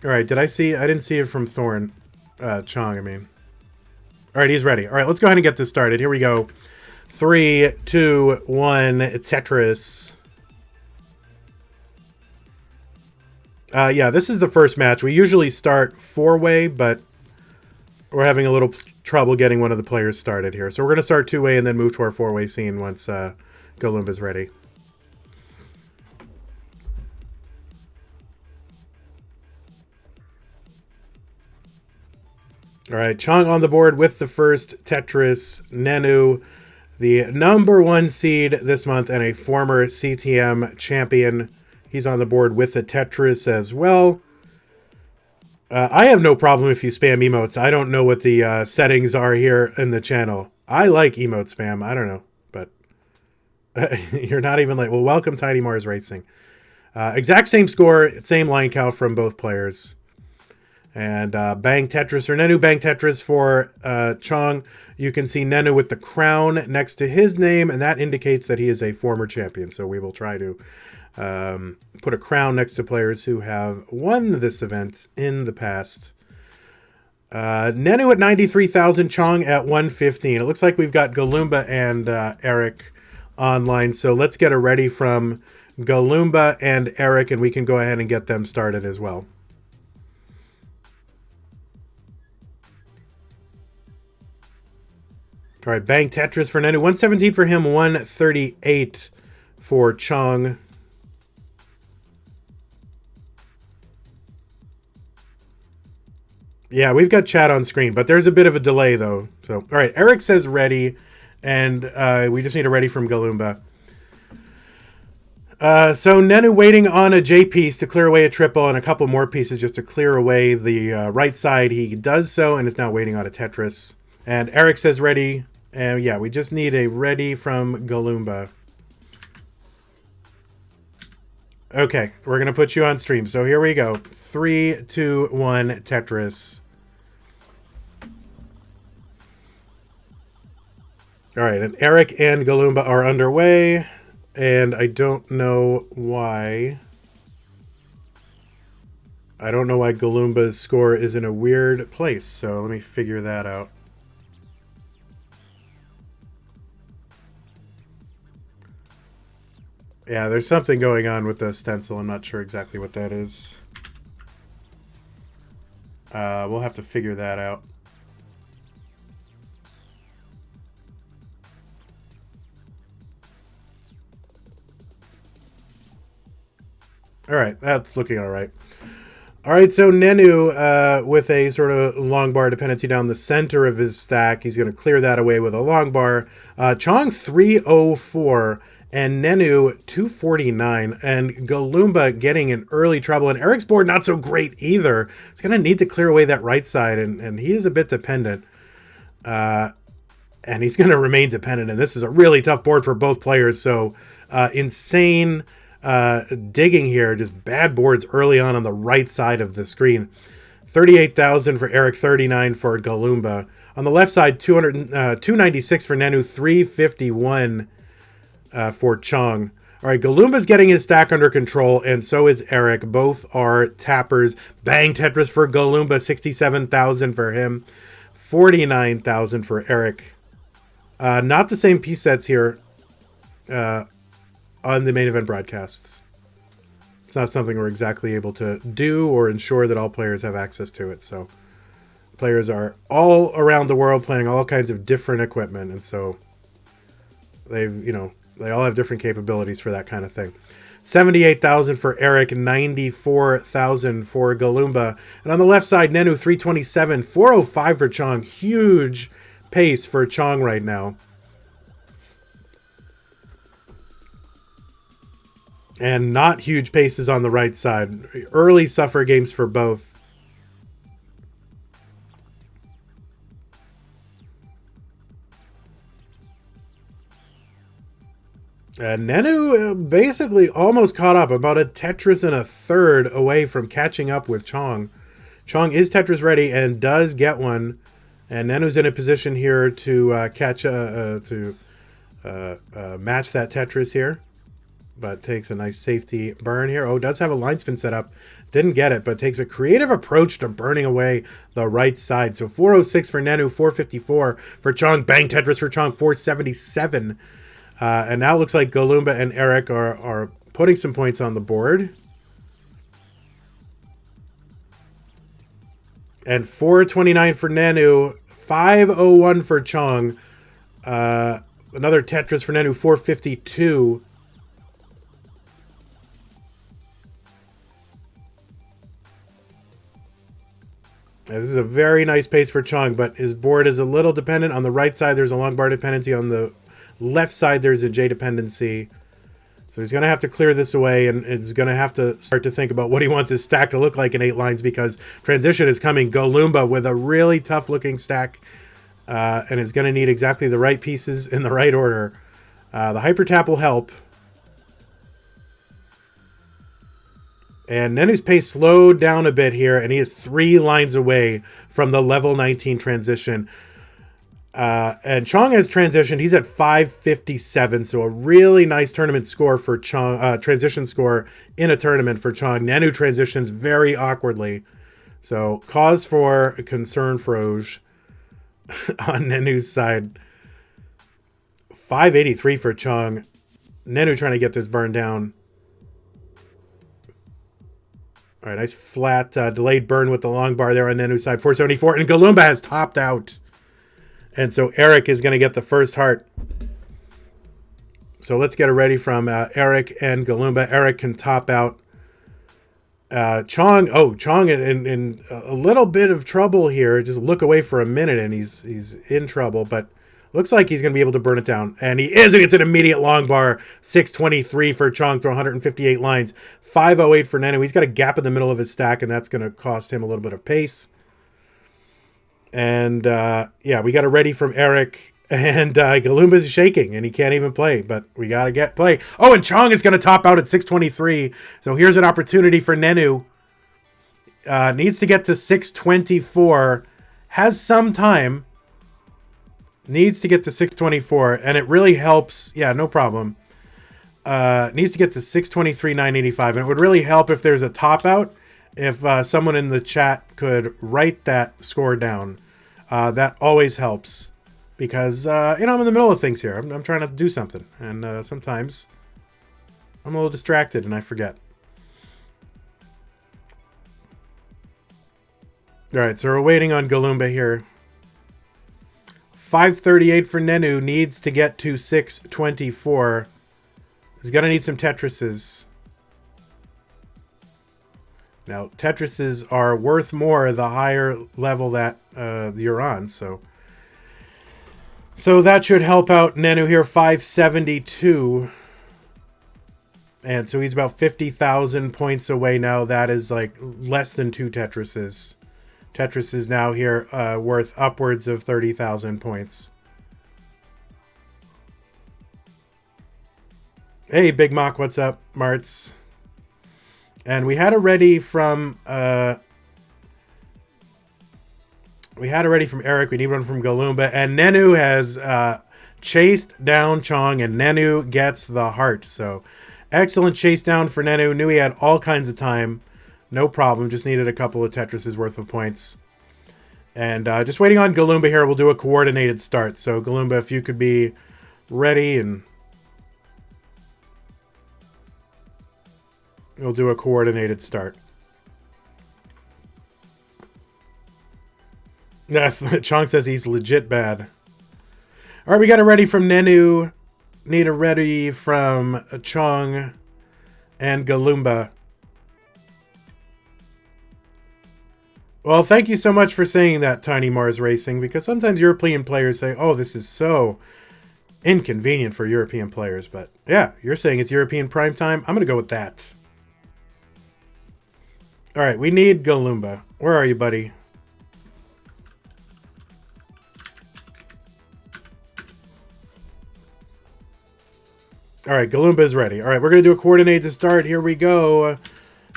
All right, I didn't see it from Thorn. Chong, I mean. All right, he's ready. All right, let's go ahead and get this started. Here we go. 3, 2, 1, Tetris. Yeah, this is the first match. We usually start four-way, but we're having a little trouble getting one of the players started here. So we're going to start two-way and then move to our four-way scene once Galumba's ready. All right, Chong on the board with the first Tetris. Nanu, the #1 seed this month and a former CTM champion. He's on the board with the Tetris as well. I have no problem if you spam emotes. I don't know what the settings are here in the channel. I like emote spam. I don't know, but you're not even like, well, welcome Tiny Mars Racing. Exact same score, same line count from both players. And Bang Tetris, or Nanu Bang Tetris for Chong. You can see Nanu with the crown next to his name, and that indicates that he is a former champion. So we will try to put a crown next to players who have won this event in the past. Nanu at 93,000, Chong at 115. It looks like we've got Galumba and Eric online. So let's get a ready from Galumba and Eric, and we can go ahead and get them started as well. All right, Bang Tetris for Nanu. 117 for him, 138 for Chong. Yeah, we've got chat on screen, but there's a bit of a delay, though. So, all right, Eric says ready, and we just need a ready from Galumba. So Nanu waiting on a J piece to clear away a triple and a couple more pieces just to clear away the right side. He does so and is now waiting on a Tetris. And Eric says ready. And yeah, we just need a ready from Galumba. Okay, we're going to put you on stream. So here we go. 3, 2, 1, Tetris. All right, and Eric and Galumba are underway. And I don't know why. I don't know why Galumba's score is in a weird place. So let me figure that out. Yeah, there's something going on with the stencil. I'm not sure exactly what that is. We'll have to figure that out. All right, that's looking all right. All right, so Nanu with a sort of long bar dependency down the center of his stack. He's going to clear that away with a long bar. Chong 304. And Nanu 249, and Galumba getting in early trouble, and Eric's board not so great either. He's going to need to clear away that right side, and he is a bit dependent. And he's going to remain dependent, and this is a really tough board for both players, so insane digging here, just bad boards early on the right side of the screen. 38,000 for Eric, 39 for Galumba. On the left side, 296 for Nanu, 351 for Chong. All right, Galumba's getting his stack under control, and so is Eric. Both are tappers. Bang Tetris for Galumba, 67,000 for him, 49,000 for Eric. Not the same piece sets here on the main event broadcasts. It's not something we're exactly able to do or ensure that all players have access to it. So players are all around the world playing all kinds of different equipment, and so they all have different capabilities for that kind of thing. 78,000 for Eric, 94,000 for Galumba. And on the left side, Nanu 327, 405 for Chong. Huge pace for Chong right now. And not huge paces on the right side. Early suffer games for both. Nanu basically almost caught up, about a Tetris and a third away from catching up with Chong. Chong is Tetris ready and does get one, and Nanu's in a position here to match that Tetris here, but takes a nice safety burn here. Oh, does have a line spin set up. Didn't get it, but takes a creative approach to burning away the right side. So 406 for Nanu, 454 for Chong. Bang Tetris for Chong, 477. And now it looks like Galumba and Eric are putting some points on the board. And 429 for Nanu, 501 for Chong. Another Tetris for Nanu, 452. This is a very nice pace for Chong, but his board is a little dependent. On the right side, there's a long bar dependency. On the left side, there's a J dependency. So he's going to have to clear this away, and is going to have to start to think about what he wants his stack to look like in 8 lines, because transition is coming. Galumba with a really tough-looking stack, and is going to need exactly the right pieces in the right order. The hyper tap will help. And Nenu's pace slowed down a bit here, and he is 3 lines away from the level 19 transition. And Chong has transitioned. He's at 557, so a really nice tournament score for Chong. Transition score in a tournament for Chong. Nanu transitions very awkwardly, so cause for concern, Froge, on Nenu's side. 583 for Chong. Nanu trying to get this burn down. All right, nice flat delayed burn with the long bar there on Nenu's side. 474, and Galumba has topped out. And so Eric is going to get the first heart. So let's get it ready from Eric and Galumba. Eric can top out. Chong, Chong in a little bit of trouble here. Just look away for a minute and he's in trouble, but looks like he's going to be able to burn it down. And he is. It's an immediate long bar. 623 for Chong through 158 lines. 508 for Nanu. He's got a gap in the middle of his stack, and that's going to cost him a little bit of pace. And, yeah, we got it ready from Eric. And Galumba's shaking, and he can't even play. But we got to get play. Oh, and Chong is going to top out at 623. So here's an opportunity for Nanu. Needs to get to 624. Has some time. Needs to get to 624, and it really helps. Yeah, no problem. Needs to get to 623, 985, and it would really help if there's a top out. If someone in the chat could write that score down, that always helps, because I'm in the middle of things here. I'm trying to do something, and sometimes I'm a little distracted and I forget. All right, so we're waiting on Galumba here. 538 for Nanu, needs to get to 624. He's going to need some Tetrises. Now, Tetrises are worth more the higher level that you're on, so that should help out Nanu here. 572. And so he's about 50,000 points away now. That is like less than 2 Tetrises. Tetris is now here worth upwards of 30,000 points. Hey, Big Mock, what's up, Marts? And we had it ready from Eric. We need one from Galumba, and Nanu has chased down Chong, and Nanu gets the heart. So excellent chase down for Nanu. Knew he had all kinds of time. No problem. Just needed a couple of Tetris's worth of points. And just waiting on Galumba here. We'll do a coordinated start. So Galumba, if you could be ready, and we'll do a coordinated start. Chong says he's legit bad. All right, we got it ready from Nanu. Need it ready from Chong and Galumba. Well, thank you so much for saying that, Tiny Mars Racing, because sometimes European players say, oh, this is so inconvenient for European players. But yeah, you're saying it's European prime time. I'm going to go with that. All right, we need Galumba. Where are you, buddy? All right, Galumba is ready. All right, we're going to do a coordinate to start. Here we go.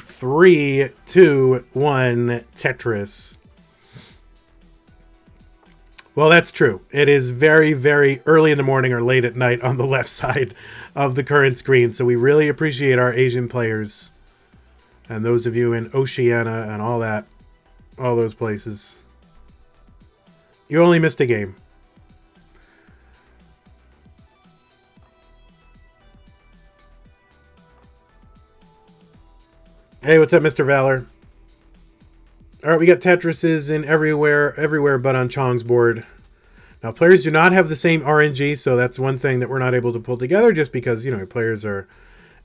3, 2, 1, Tetris. Well, that's true. It is very, very early in the morning or late at night on the left side of the current screen. So we really appreciate our Asian players And those of you in Oceania and all those places, you only missed a game. Hey, what's up, Mr. Valor? All right, we got Tetrises in everywhere but on Chong's board. Now, players do not have the same RNG, so that's one thing that we're not able to pull together just because, players are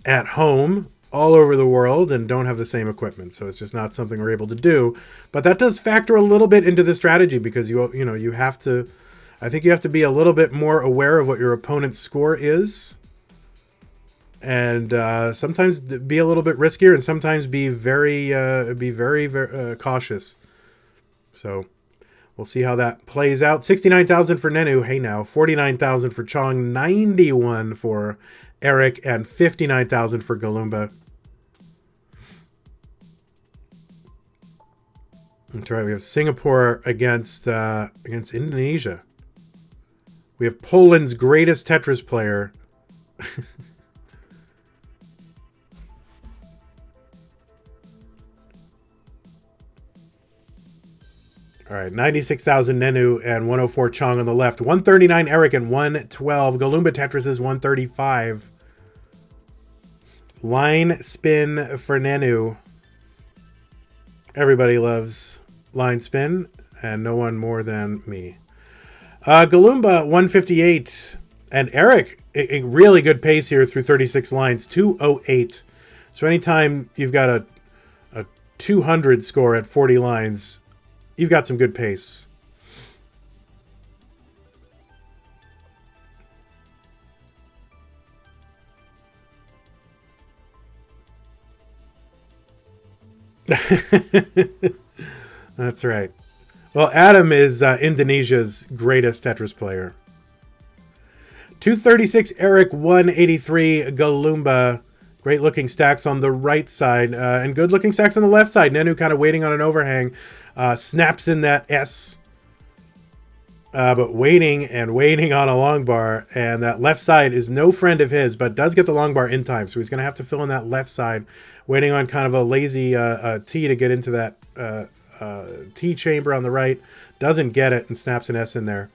at home all over the world and don't have the same equipment. So it's just not something we're able to do. But that does factor a little bit into the strategy because, you have to, I think you have to be a little bit more aware of what your opponent's score is. And sometimes be a little bit riskier and sometimes be very cautious. So we'll see how that plays out. 69,000 for Nanu. Hey now. 49,000 for Chong. 91 for Eric. And 59,000 for Galumba. That's right. We have Singapore against Indonesia. We have Poland's greatest Tetris player. All right, 96,000 Nenu and 104 Chong on the left. 139 Eric and 112. Galumba Tetris is 135. Line spin for Nenu. Everybody loves line spin, and no one more than me. Galumba, 158. And Eric, a really good pace here through 36 lines, 208. So anytime you've got a 200 score at 40 lines, you've got some good pace. That's right. Well, Adam is Indonesia's greatest Tetris player. 236 Eric, 183 Galumba. Great looking stacks on the right side and good looking stacks on the left side. Nanu kind of waiting on an overhang. Snaps in that S. But waiting on a long bar. And that left side is no friend of his, but does get the long bar in time. So he's going to have to fill in that left side. Waiting on kind of a lazy T to get into that T chamber on the right. Doesn't get it and snaps an S in there.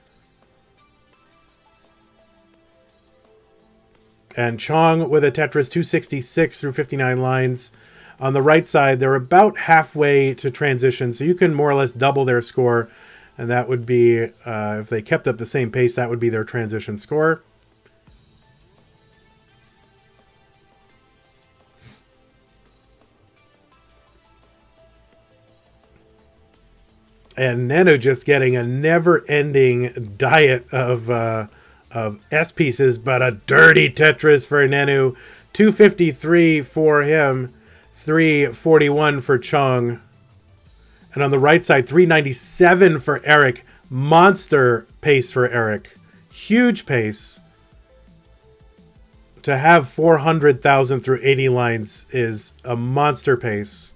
And Chong with a Tetris 266 through 59 lines. On the right side, they're about halfway to transition, so you can more or less double their score. And that would be, if they kept up the same pace, that would be their transition score. And Nanu just getting a never-ending diet of S pieces, but a dirty Tetris for Nanu. 253 for him, 341 for Chong. And on the right side, 397 for Eric. Monster pace for Eric. Huge pace. To have 400,000 through 80 lines is a monster pace.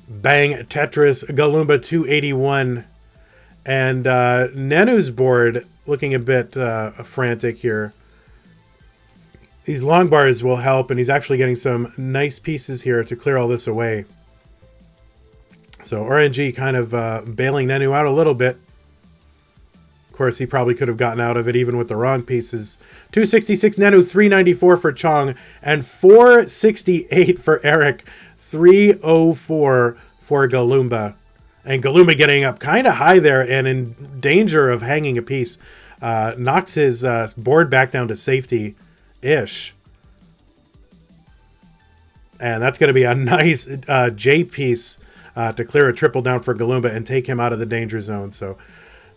Bang, Tetris, Galumba 281. And Nanu's board looking a bit frantic here. These long bars will help, and he's actually getting some nice pieces here to clear all this away. So RNG kind of bailing Nanu out a little bit. Of course, he probably could have gotten out of it even with the wrong pieces. 266 Nanu, 394 for Chong, and 468 for Eric. 304 for Galumba. And Galumba getting up kind of high there and in danger of hanging a piece. Knocks his board back down to safety-ish. And that's going to be a nice J piece to clear a triple down for Galumba and take him out of the danger zone. So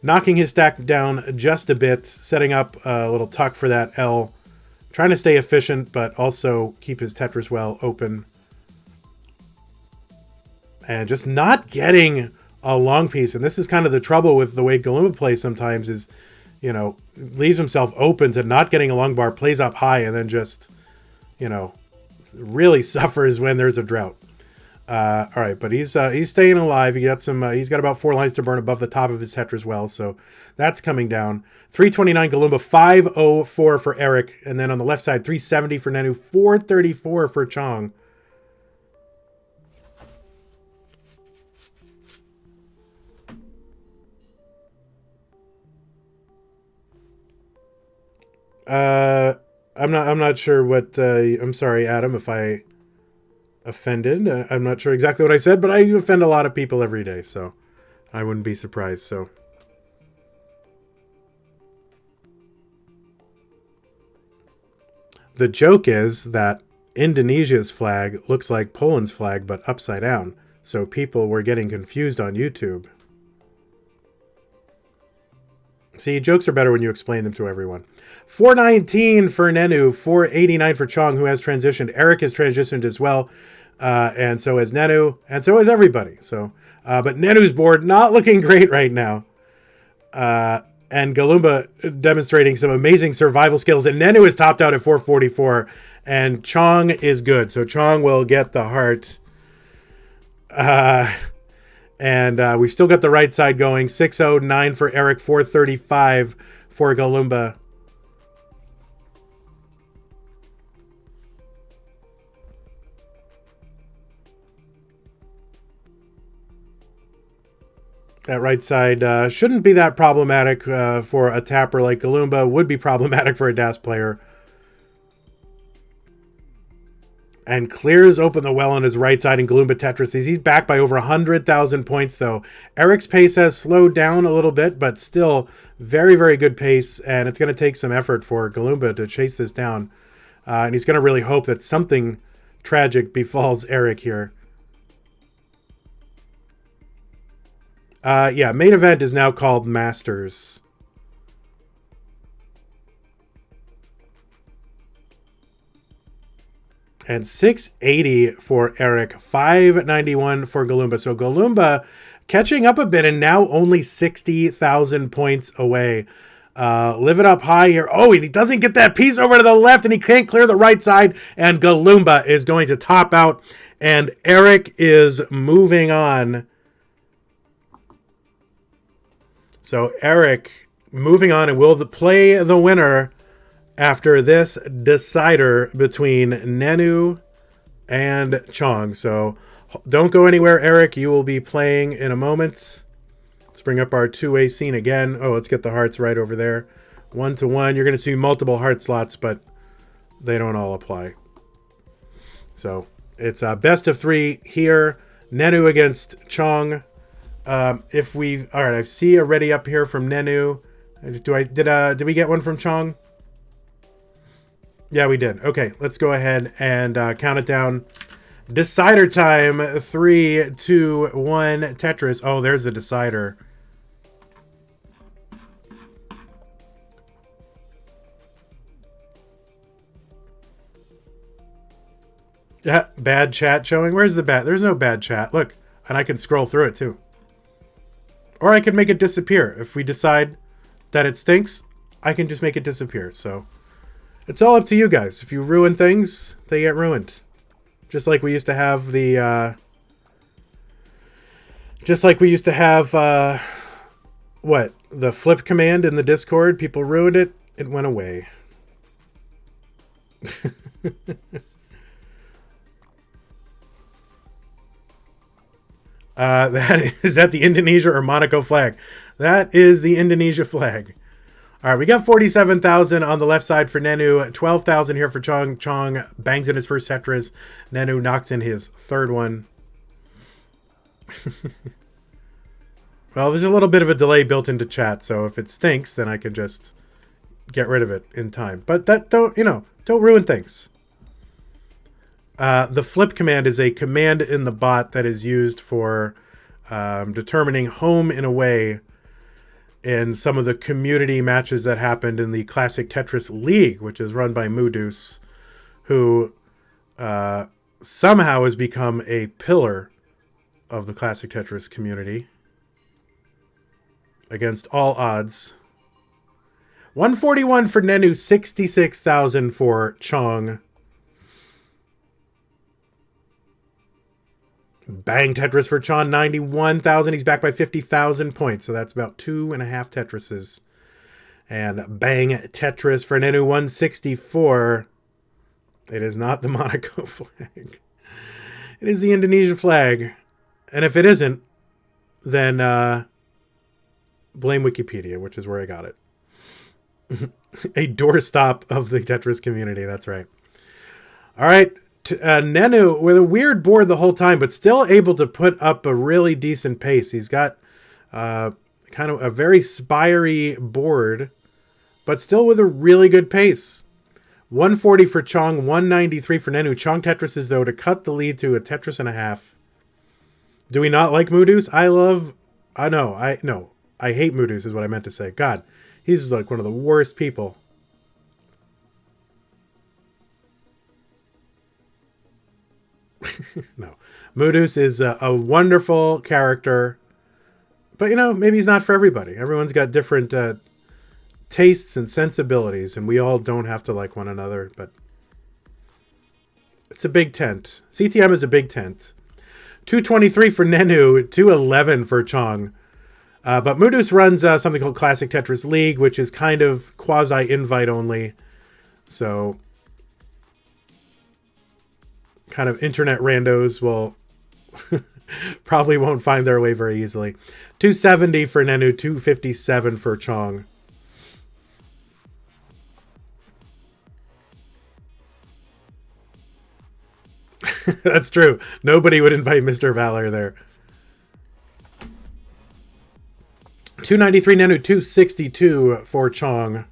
knocking his stack down just a bit, setting up a little tuck for that L. Trying to stay efficient, but also keep his Tetris well open. And just not getting a long piece. And this is kind of the trouble with the way Galumba plays sometimes is, leaves himself open to not getting a long bar, plays up high, and then just, really suffers when there's a drought. All right, but he's staying alive. He's got about 4 lines to burn above the top of his Tetris well, so that's coming down. 329 Galumba, 504 for Eric, and then on the left side, 370 for Nanu, 434 for Chong. I'm not sure what. I'm sorry, Adam, if I offended. I'm not sure exactly what I said, but I offend a lot of people every day, so I wouldn't be surprised. So. The joke is that Indonesia's flag looks like Poland's flag, but upside down. So people were getting confused on YouTube. See, jokes are better when you explain them to everyone. 419 for Nanu, 489 for Chong, who has transitioned. Eric has transitioned as well, and so has Nanu, and so has everybody. So, but Nanu's board not looking great right now. And Galumba demonstrating some amazing survival skills. And Nanu is topped out at 444. And Chong is good. So Chong will get the heart. And we've still got the right side going. 609 for Eric, 435 for Galumba. That right side shouldn't be that problematic for a tapper like Galumba. Would be problematic for a DAS player. And clears open the well on his right side in Galumba Tetris. He's back by over 100,000 points, though. Eric's pace has slowed down a little bit, but still very, very good pace. And it's going to take some effort for Galumba to chase this down. And he's going to really hope that something tragic befalls Eric here. Yeah, main event is now called Masters. And 680 for Eric, 591 for Galumba. So Galumba catching up a bit and now only 60,000 points away. Live it up high here. Oh, and he doesn't get that piece over to the left and he can't clear the right side. And Galumba is going to top out. And Eric is moving on. So Eric moving on and will play the winner after this decider between Nanu and Chong. So don't go anywhere, Eric. You will be playing in a moment. Let's bring up our two-way scene again. Oh, let's get the hearts right over there. 1-1. You're going to see multiple heart slots, but they don't all apply. So it's a best of 3 here. Nanu against Chong. All right, I see a ready up here from Nanu. Did we get one from Chong? Yeah, we did. Okay, let's go ahead and count it down. Decider time. 3, 2, 1. Tetris. Oh, there's the decider. Bad chat showing. Where's the bad? There's no bad chat. Look, and I can scroll through it too. Or I can make it disappear. If we decide that it stinks, I can just make it disappear. So it's all up to you guys. If you ruin things, they get ruined. Just like we used to have the... what? The flip command in the Discord. People ruined it. It went away. Is that the Indonesia or Monaco flag? That is the Indonesia flag. All right, we got 47,000 on the left side for Nanu, 12,000 here for Chong. Chong bangs in his first Tetris. Nanu knocks in his third one. Well, there's a little bit of a delay built into chat, so if it stinks, then I can just get rid of it in time. But don't ruin things. The flip command is a command in the bot that is used for determining home and away in some of the community matches that happened in the Classic Tetris League, which is run by Moodus, who somehow has become a pillar of the Classic Tetris community against all odds. 141 for Nanu, 66,000 for Chong. Bang Tetris for Chong, 91,000. He's back by 50,000 points. So that's about 2.5 Tetrises. And bang Tetris for Nanu, 164. It is not the Monaco flag. It is the Indonesia flag. And if it isn't, then blame Wikipedia, which is where I got it. A doorstop of the Tetris community. That's right. All right. Nanu with a weird board the whole time, but still able to put up a really decent pace. He's got kind of a very spiry board, but still with a really good pace. 140 for Chong, 193 for Nanu. Chong Tetris though, to cut the lead to a Tetris and a half. Do we not like Moodoos? I hate Moodoos is what I meant to say. God, he's like one of the worst people. No. Moodoos is a wonderful character, but maybe he's not for everybody. Everyone's got different tastes and sensibilities, and we all don't have to like one another, but it's a big tent. CTM is a big tent. 223 for Nanu, 211 for Chong. But Moodoos runs something called Classic Tetris League, which is kind of quasi-invite only. So kind of internet randos will probably won't find their way very easily. 270 for Nanu, 257 for Chong. That's true. Nobody would invite Mr. Valor there. 293 Nanu, 262 for Chong.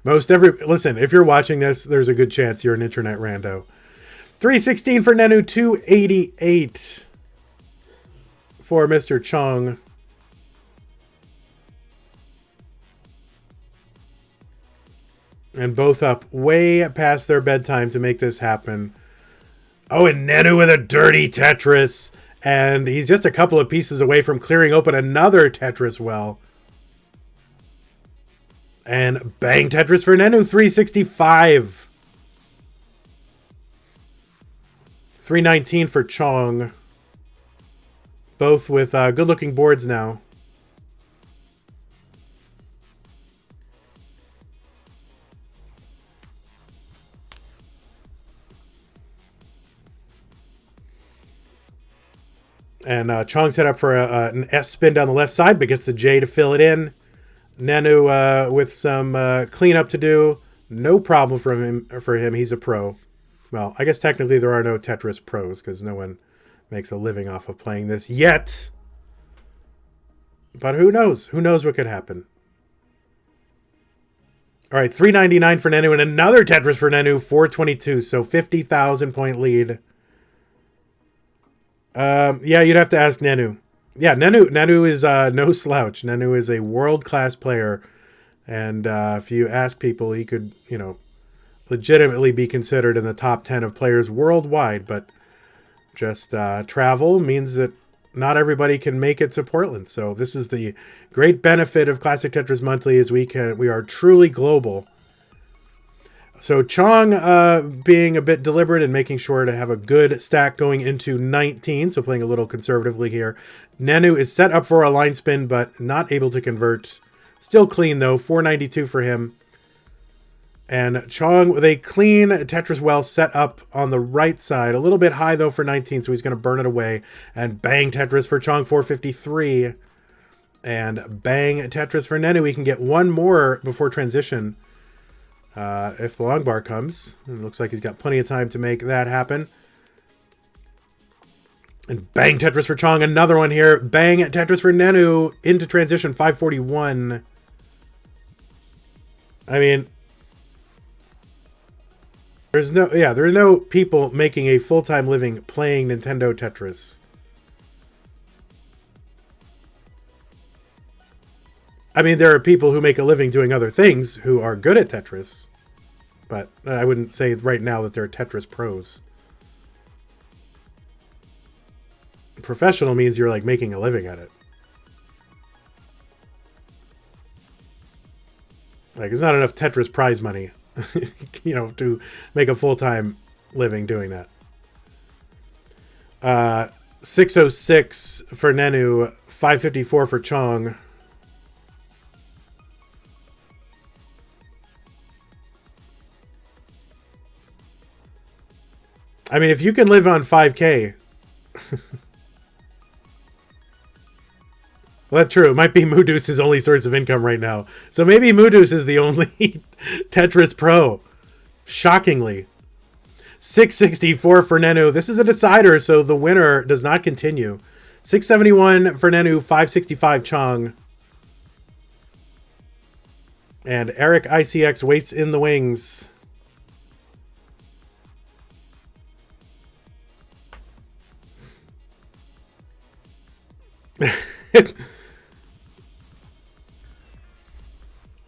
Listen, if you're watching this, there's a good chance you're an internet rando. 316 for Nanu, 288 for Mr. Chong. And both up way past their bedtime to make this happen. Oh, and Nanu with a dirty Tetris. And he's just a couple of pieces away from clearing open another Tetris well. And bang Tetris for Nanu, 365. 319 for Chong. Both with good-looking boards now. And Chong set up for an S spin down the left side, but gets the J to fill it in. Nanu with some cleanup to do. No problem for him. He's a pro. Well, I guess technically there are no Tetris pros because no one makes a living off of playing this yet. But who knows? Who knows what could happen? All right, 399 for Nanu and another Tetris for Nanu, 422. So 50,000 point lead. Yeah, you'd have to ask Nanu. Yeah, Nanu is no slouch. Nanu is a world-class player. And if you ask people, he could, legitimately be considered in the top 10 of players worldwide. But just travel means that not everybody can make it to Portland. So this is the great benefit of Classic Tetris Monthly is we are truly global. So Chong being a bit deliberate and making sure to have a good stack going into 19. So playing a little conservatively here. Nanu is set up for a line spin, but not able to convert. Still clean, though. 492 for him. And Chong with a clean Tetris well set up on the right side. A little bit high, though, for 19, so he's going to burn it away. And bang Tetris for Chong, 453. And bang Tetris for Nanu. We can get one more before transition. If the long bar comes. It looks like he's got plenty of time to make that happen. And bang Tetris for Chong. Another one here. Bang Tetris for Nanu. Into transition. 541. I mean, there are no people making a full-time living playing Nintendo Tetris. I mean, there are people who make a living doing other things who are good at Tetris. But I wouldn't say right now that they're Tetris pros. Professional means you're like making a living at it. Like, there's not enough Tetris prize money, to make a full-time living doing that. 606 for Nanu, 554 for Chong. I mean, if you can live on 5K, Well, that's true. It might be Moodoos's only source of income right now. So maybe Moodoos is the only Tetris pro. Shockingly. 664 for Nanu. This is a decider, so the winner does not continue. 671 for Nanu, 565 Chong. And Eric ICX waits in the wings.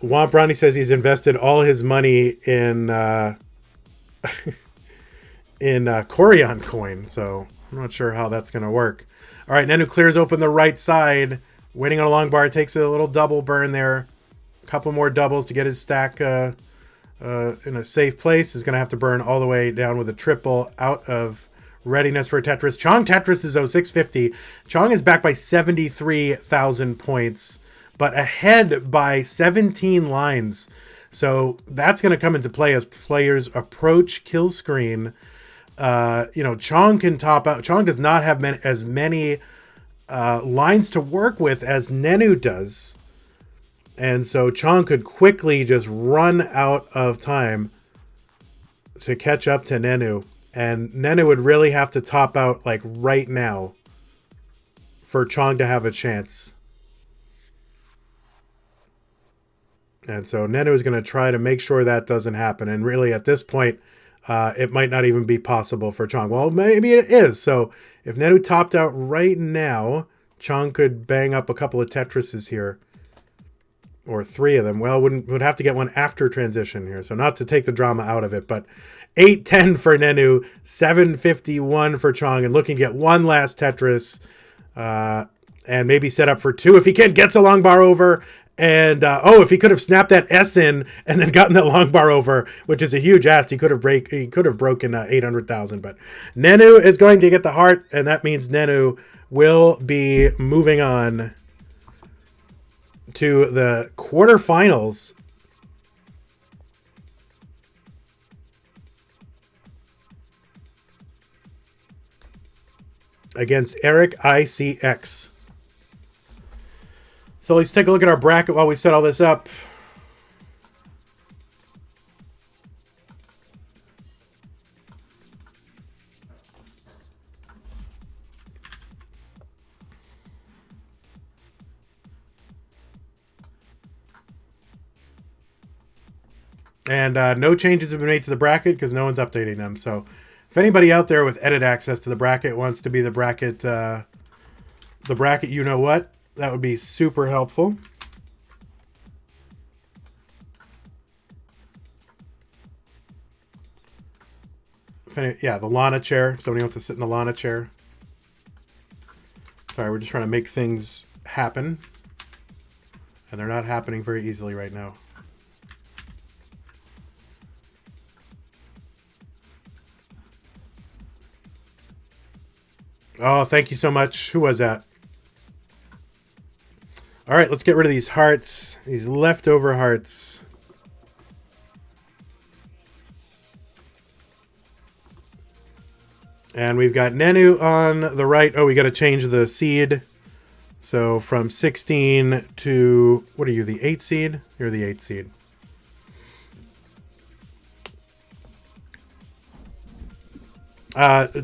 Womp Ronnie says he's invested all his money in in Corian coin, so I'm not sure how that's going to work. All right, Nanu clears open the right side, waiting on a long bar, takes a little double burn there. A couple more doubles to get his stack in a safe place. Is going to have to burn all the way down with a triple out of readiness for Tetris. Chong Tetris is 0650. Chong is back by 73,000 points, but ahead by 17 lines. So that's going to come into play as players approach kill screen. Chong can top out. Chong does not have as many lines to work with as Nanu does. And so Chong could quickly just run out of time to catch up to Nanu. And Nanu would really have to top out like right now for Chong to have a chance. And so Nanu is going to try to make sure that doesn't happen. And really at this point, it might not even be possible for Chong. Well, maybe it is. So if Nanu topped out right now, Chong could bang up a couple of Tetrises here. Or 3 of them. Well, would have to get one after transition here. So not to take the drama out of it, but 810 for Nanu, 751 for Chong, and looking to get one last Tetris, and maybe set up for 2 if he can. Gets a long bar over, and if he could have snapped that S in and then gotten that long bar over, which is a huge ask, he could have broken 800,000. But Nanu is going to get the heart, and that means Nanu will be moving on to the quarterfinals. Against Eric ICX. So let's take a look at our bracket while we set all this up. And no changes have been made to the bracket because no one's updating them. So if anybody out there with edit access to the bracket wants to be the bracket you know what, that would be super helpful. The Lana chair. If somebody wants to sit in the Lana chair. Sorry, we're just trying to make things happen. And they're not happening very easily right now. Oh, thank you so much. Who was that? All right, let's get rid of these hearts. These leftover hearts. And we've got Nanu on the right. Oh, we got to change the seed. So from 16 to, what are you, the 8 seed? You're the 8 seed.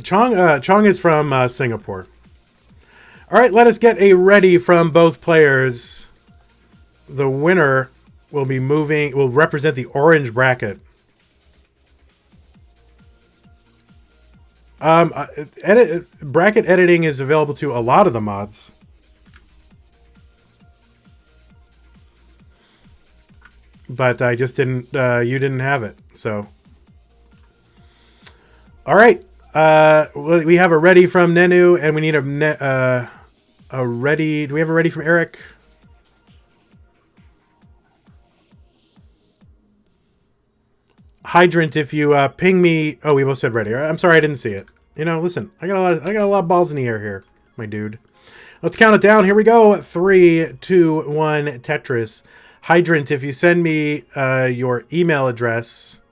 Chong is from Singapore. All right, let us get a ready from both players. The winner will represent the orange bracket. Bracket editing is available to a lot of the mods. But I just didn't, you didn't have it, so. All right. We have a ready from Nanu, and we need a ready. Do we have a ready from Eric? Hydrant, if you ping me. Oh, we both said ready. I'm sorry, I didn't see it. Listen, I got a lot of balls in the air here, my dude. Let's count it down. Here we go. 3, 2, 1. Tetris. Hydrant, if you send me your email address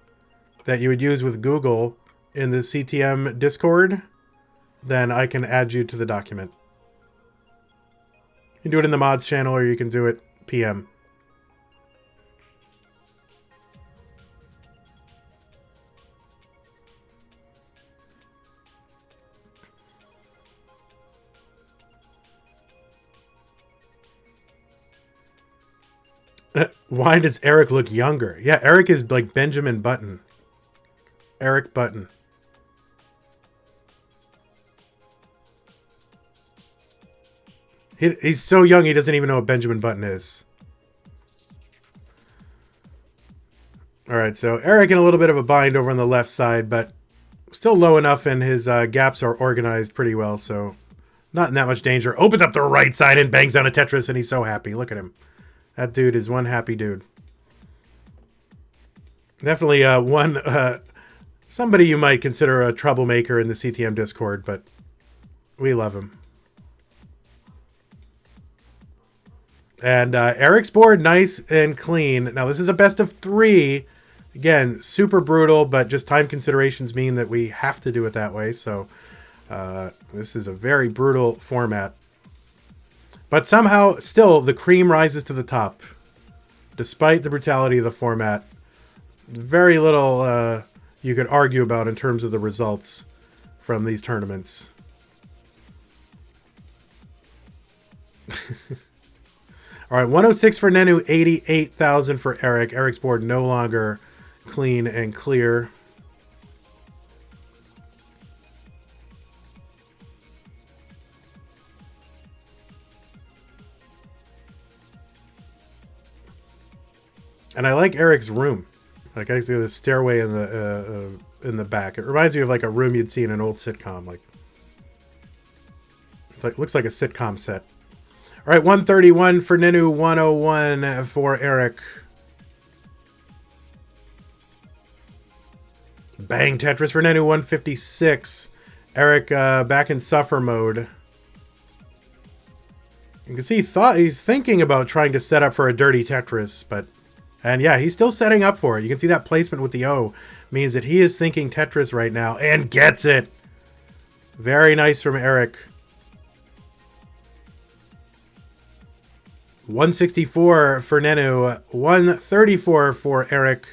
that you would use with Google in the CTM Discord, then I can add you to the document. You can do it in the mods channel, or you can do it PM. Why does Eric look younger? Yeah, Eric is like Benjamin Button. Eric Button. He's so young he doesn't even know what Benjamin Button is. Alright, so Eric in a little bit of a bind over on the left side, but still low enough, and his gaps are organized pretty well, so not in that much danger. Opens up the right side and bangs down a Tetris, and he's so happy. Look at him. That dude is one happy dude. Definitely somebody you might consider a troublemaker in the CTM Discord, but we love him. And Eric's board, nice and clean. Now, this is a best of 3. Again, super brutal, but just time considerations mean that we have to do it that way. So this is a very brutal format. But somehow, still, the cream rises to the top. Despite the brutality of the format, very little you could argue about in terms of the results from these tournaments. All right, 106 for Nanu, 88,000 for Eric. Eric's board no longer clean and clear. And I like Eric's room. Like, I see the stairway in the back. It reminds me of like a room you'd see in an old sitcom. Like, it's like looks like a sitcom set. All right, 131 for Nanu, 101 for Eric. Bang Tetris for Nanu, 156. Eric back in suffer mode. You can see he's thinking about trying to set up for a dirty Tetris, but... And yeah, he's still setting up for it. You can see that placement with the O means that he is thinking Tetris right now and gets it. Very nice from Eric. 164 for Nanu, 134 for Eric.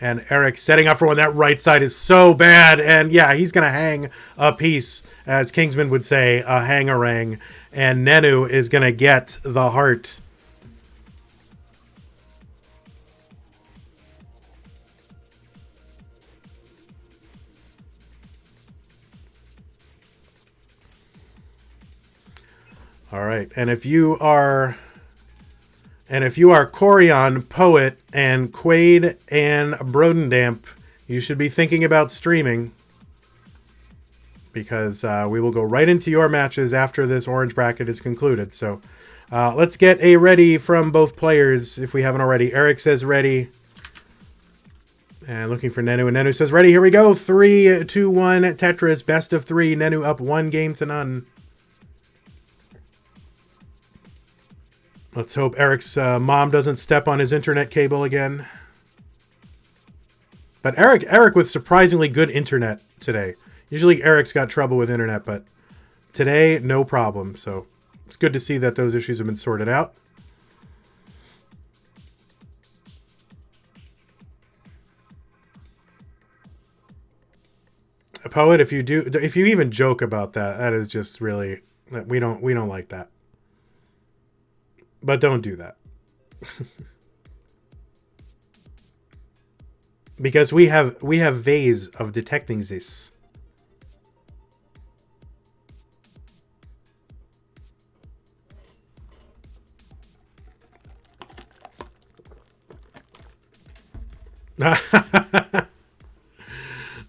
And Eric setting up for one. That right side is so bad. And yeah, he's going to hang a piece, as Kingsman would say, a hang-a-rang. And Nanu is going to get the heart. All right, and if you are Corion, Poet, and Quaid and Brodendamp, you should be thinking about streaming, because we will go right into your matches after this orange bracket is concluded. So let's get a ready from both players if we haven't already. Eric says ready. And looking for Nanu, and Nanu says ready. Here we go. 3, 2, 1, Tetris, best of 3. Nanu up 1-0. Let's hope Eric's mom doesn't step on his internet cable again. But Eric with surprisingly good internet today. Usually Eric's got trouble with internet, but today, no problem. So it's good to see that those issues have been sorted out. A Poet, if you even joke about that, that is just really, we don't like that. But don't do that. Because we have ways of detecting this.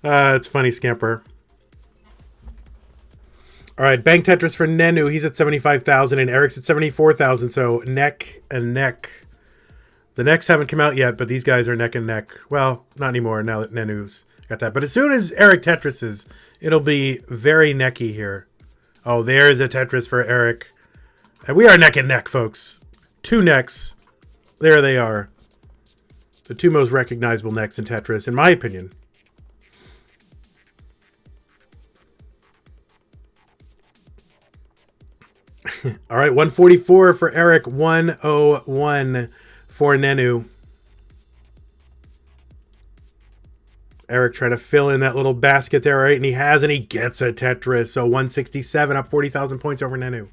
It's funny, Scamper. All right, Bang Tetris for Nanu. He's at 75,000 and Eric's at 74,000. So neck and neck. The necks haven't come out yet, but these guys are neck and neck. Well, not anymore now that Nanu's got that. But as soon as Eric Tetris's, it'll be very necky here. Oh, there's a Tetris for Eric. And we are neck and neck, folks. 2 necks. There they are. The 2 most recognizable necks in Tetris, in my opinion. All right, 144 for Eric, 101 for Nanu. Eric trying to fill in that little basket there, right? And he has, and he gets a Tetris. So 167, up 40,000 points over Nanu.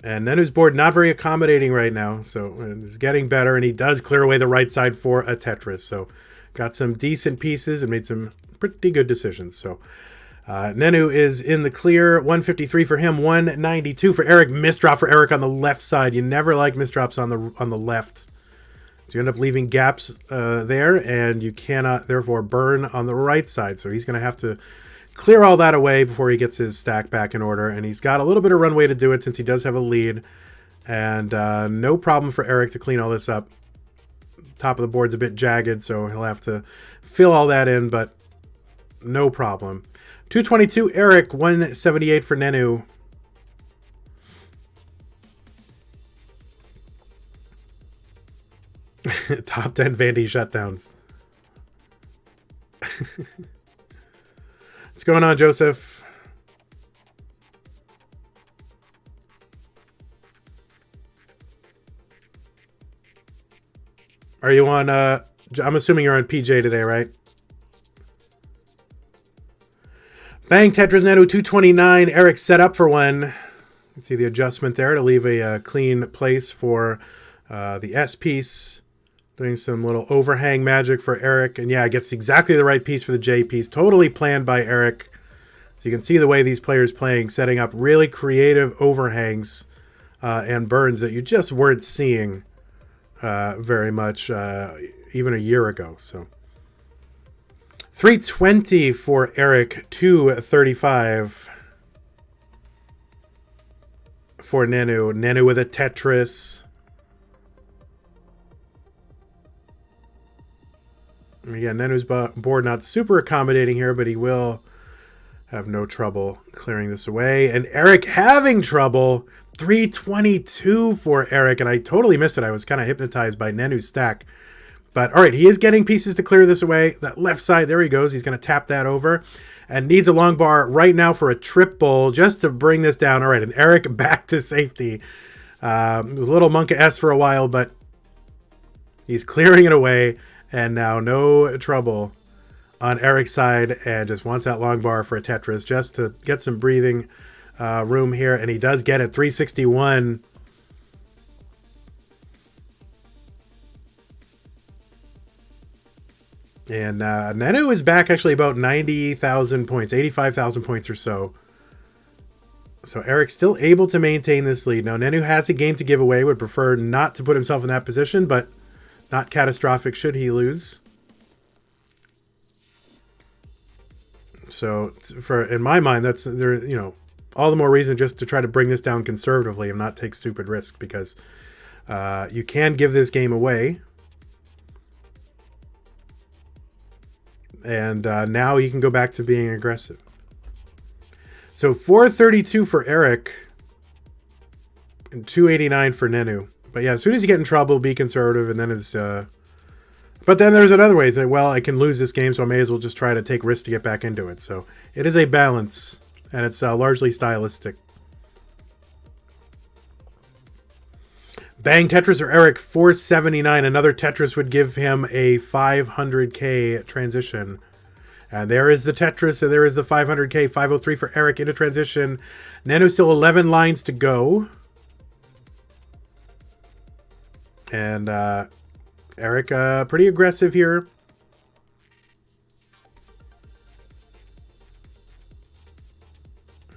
And Nanu's board not very accommodating right now. So it's getting better, and he does clear away the right side for a Tetris. So got some decent pieces and made some pretty good decisions. So Nanu is in the clear. 153 for him, 192 for Eric. Misdrop for Eric on the left side. You never like misdrops on the left. So you end up leaving gaps there, and you cannot, therefore, burn on the right side. So he's going to have to clear all that away before he gets his stack back in order. And he's got a little bit of runway to do it since he does have a lead. And no problem for Eric to clean all this up. Top of the board's a bit jagged, so he'll have to fill all that in, but no problem. 222 Eric, 178 for Nanu. Top 10 Vandy shutdowns. What's going on, Joseph? Are you on, I'm assuming you're on PJ today, right? Bang, Tetris Nanu, 229. Eric set up for one. You can see the adjustment there to leave a clean place for the S piece. Doing some little overhang magic for Eric. And yeah, gets exactly the right piece for the J piece. Totally planned by Eric. So you can see the way these players playing, setting up really creative overhangs and burns that you just weren't seeing very much even a year ago. So 320 for Eric, 235 for Nanu. Nanu with a Tetris. Again, Nanu's board not super accommodating here, but he will have no trouble clearing this away. And Eric having trouble. 322 for Eric, and I totally missed it. I was kind of hypnotized by Nanu's stack. But all right, he is getting pieces to clear this away. That left side, there he goes. He's going to tap that over and needs a long bar right now for a triple just to bring this down. All right, and Eric back to safety. It was a little Monka S for a while, but he's clearing it away. And now no trouble on Eric's side, and just wants that long bar for a Tetris just to get some breathing room here. And he does get it, 361. And Nanu is back actually about 90,000 points, 85,000 points or so. So Eric's still able to maintain this lead. Now Nanu has a game to give away, would prefer not to put himself in that position, but not catastrophic should he lose. So in my mind, that's there. You know, all the more reason just to try to bring this down conservatively and not take stupid risk, because you can give this game away. And now you can go back to being aggressive. So 432 for Eric and 289 for Nanu. But yeah, as soon as you get in trouble, be conservative, and then it's... But then there's another way. It's like, well, I can lose this game, so I may as well just try to take risks to get back into it. So it is a balance, and it's largely stylistic. Bang, Tetris for Eric, 479. Another Tetris would give him a 500k transition. And there is the Tetris, and there is the 500k, 503 for Eric into transition. Nanu still 11 lines to go. And Eric, pretty aggressive here.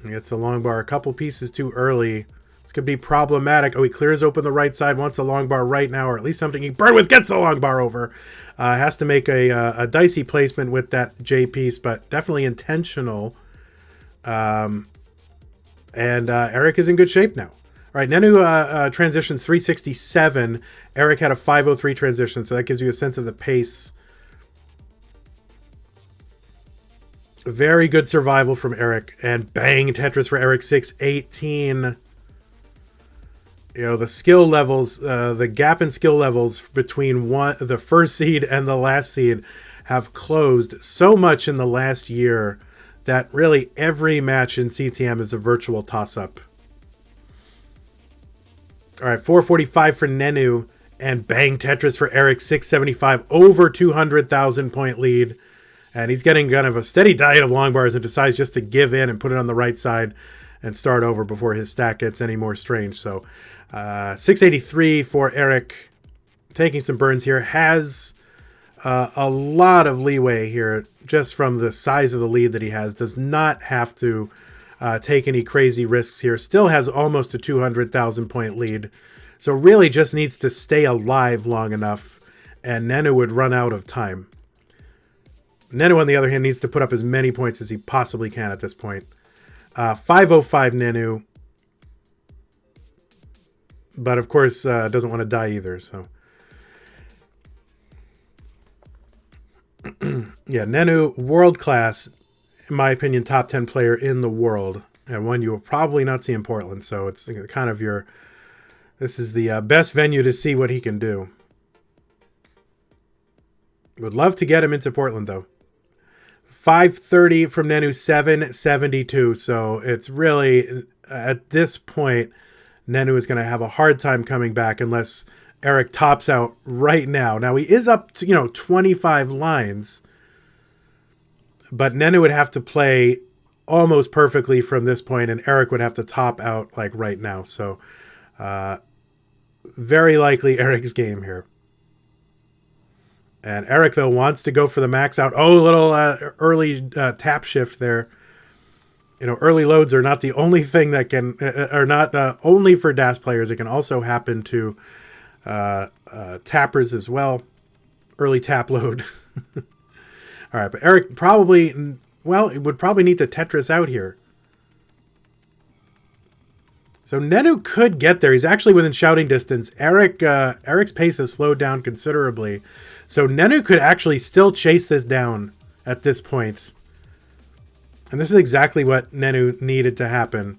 He gets the long bar a couple pieces too early. This could be problematic. Oh, he clears open the right side, wants a long bar right now, or at least something he can burn with, gets the long bar over. Has to make a dicey placement with that J piece, but definitely intentional. And Eric is in good shape now. All right, Nanu transitions 367. Eric had a 503 transition, so that gives you a sense of the pace. Very good survival from Eric. And bang, Tetris for Eric, 618. You know, the skill levels, the gap in skill levels between the first seed and the last seed have closed so much in the last year that really every match in CTM is a virtual toss-up. All right, 445 for Nanu, and bang Tetris for Eric, 675, over 200,000 point lead. And he's getting kind of a steady diet of long bars and decides just to give in and put it on the right side and start over before his stack gets any more strange. So 683 for Eric, taking some burns here, has a lot of leeway here just from the size of the lead that he has. Does not have to take any crazy risks here. Still has almost a 200,000 point lead. So really just needs to stay alive long enough, and Nanu would run out of time. Nanu, on the other hand, needs to put up as many points as he possibly can at this point. 505 Nanu. But, of course, doesn't want to die either. So, yeah, Nanu, world-class, in my opinion, top 10 player in the world. And one you will probably not see in Portland. So it's kind of your... This is the best venue to see what he can do. Would love to get him into Portland, though. 530 from Nanu, 772. So it's really, at this point, Nanu is going to have a hard time coming back unless Eric tops out right now. Now, he is up to, 25 lines. But Nanu would have to play almost perfectly from this point, and Eric would have to top out like right now. So, very likely Eric's game here. And Eric, though, wants to go for the max out. Oh, a little early tap shift there. Early loads are not the only thing that can, are not only for DAS players. It can also happen to tappers as well. Early tap load. All right, but Eric probably, well, it would probably need to Tetris out here. So Nanu could get there. He's actually within shouting distance. Eric's pace has slowed down considerably. So Nanu could actually still chase this down at this point. And this is exactly what Nanu needed to happen.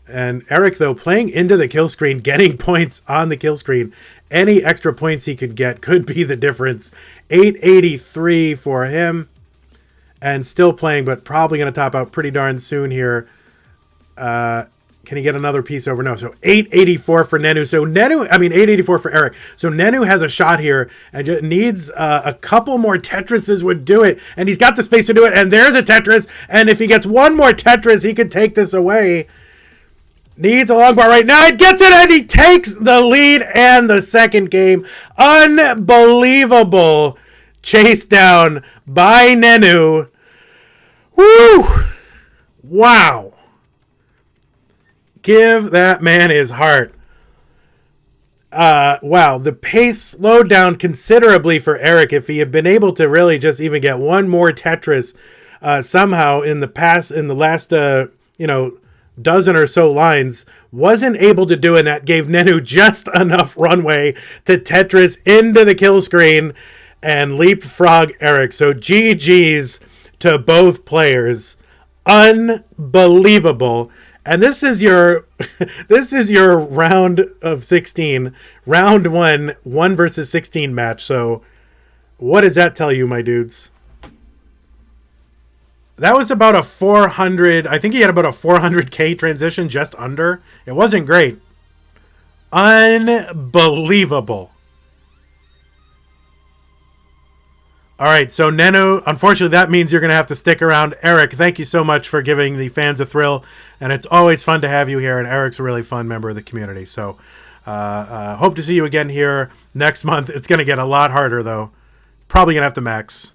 And Eric, though, playing into the kill screen, getting points on the kill screen. Any extra points he could get could be the difference. 883 for him. And still playing, but probably going to top out pretty darn soon here. Can he get another piece over? No. So 884 for Nanu. So 884 for Eric. So Nanu has a shot here and just needs a couple more Tetrises would do it. And he's got the space to do it. And there's a Tetris. And if he gets one more Tetris, he could take this away. Needs a long bar right now. It gets it, and he takes the lead and the second game. Unbelievable chase down by Nanu. Woo! Wow. Give that man his heart. Wow, the pace slowed down considerably for Eric. If he had been able to really just even get one more Tetris somehow in the last dozen or so lines, wasn't able to do it, and that gave Nanu just enough runway to Tetris into the kill screen and leapfrog Eric. So GG's to both players. Unbelievable. And this is your round of 16, round 1 versus 16 match. So what does that tell you, my dudes? That was about a 400, I think he had about a 400K transition, just under. It wasn't great. Unbelievable. All right, so Nanu, unfortunately, that means you're going to have to stick around. Eric, thank you so much for giving the fans a thrill, and it's always fun to have you here, and Eric's a really fun member of the community. So hope to see you again here next month. It's going to get a lot harder, though. Probably going to have to max.